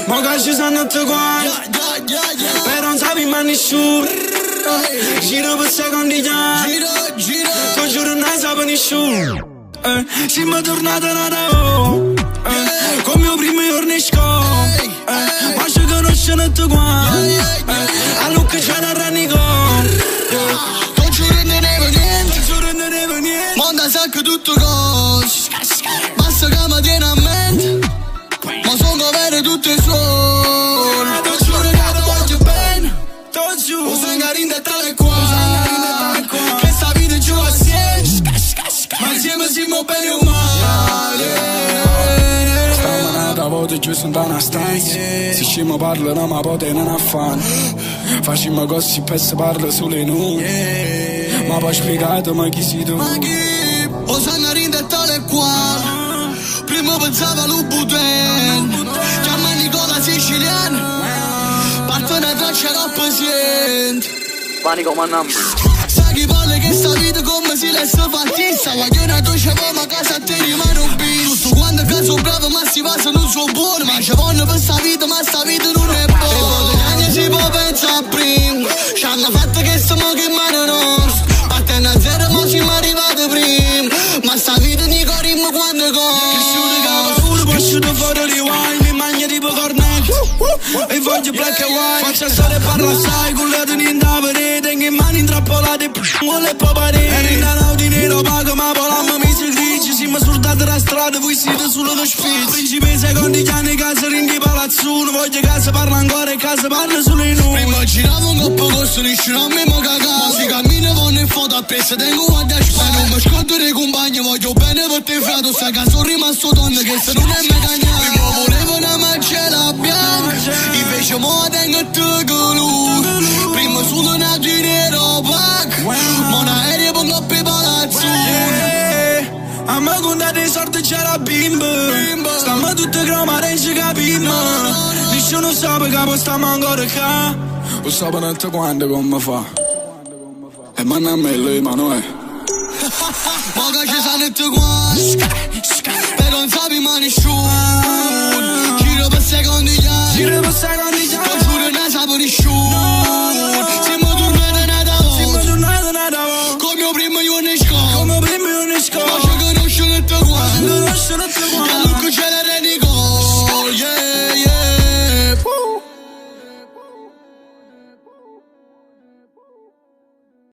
Mo che ci sono tutti quanti, però non sapi mai nessuno. Giro per secondi già, tu giuro non sape nessuno. Siamo tornati a Natale, come il primo giorno in scuola. Ma ci conoscono tutti quanti, a Luca c'è la Ranicò. Tu giuro non ne vedo niente, monta sacco tutto cos. Basta che mi tiene a mente, ma sono vero tutto il suono. Tu giuro che ti voglio bene, o sei carinda tra le quali, che sta vita giù assieme, ma insieme siamo bene o male. Stamattina voto giù sono da una stanza, se ci mi parlano ma poi non affanno. Facciamo così per se parla solo in noi, ma poi spiegato ma chi sei tu? O sei carinda tra le quali, prima pensava all'Ubuden, chiama Nicola Siciliano, parte una traccia da paziente. Panico my number. Sai chi parla che sta vita come si lessa fattista, guarda una doccia ma casa a te rimane un bis. Tutto quando caso bravo ma si passa non so buono, ma c'è voglio per sta vita ma sta vita non è buona. E poi ogni si può pensare prima, ci hanno fatto che stiamo che mano nostra, partendo a zero ma siamo arrivati prima, ma sta vita ne corriamo quando corre. Cresciuto cavo solo, pasciuto fuori di wine, mi magna tipo cornetto, e voglio black and white. Faccia storia e parla assai, cullato niente a vedere, tengo in mano intrappolate, vuole papare. E rindanao di nero pago, ma polamma mi si grigi, siamo sfruttati la strada, voi siete solo da spizzi. Principe secondi anni, casa rinchi palazzuno, voglio casa parla ancora e casa parla solo in noi. Immaginavo un coppo costo, nessuno a me mo cagà, ma si cammina con il foto appresso, tengo a dashboard. Non mi scordo dei compagni, voglio bene per te frato, sta che sono rimasto donna, che se non è me cagnare. Prima volevo una marcella bianca, invece mo tengo te colù. Prima sono nato in nero pack, ma un aereo con coppe palazzone. A me contate i sorti c'è la bimba, stiamo tutte cromare e ci capimmo. Nessuno sa perché stiamo ancora qua, lo sapano tutti quanti come fa. E manna a me lui ma non è. Ma che ci sono tutti quanti, però non sapi mai nessuno. Giro per secondi già, Giro per secondi già.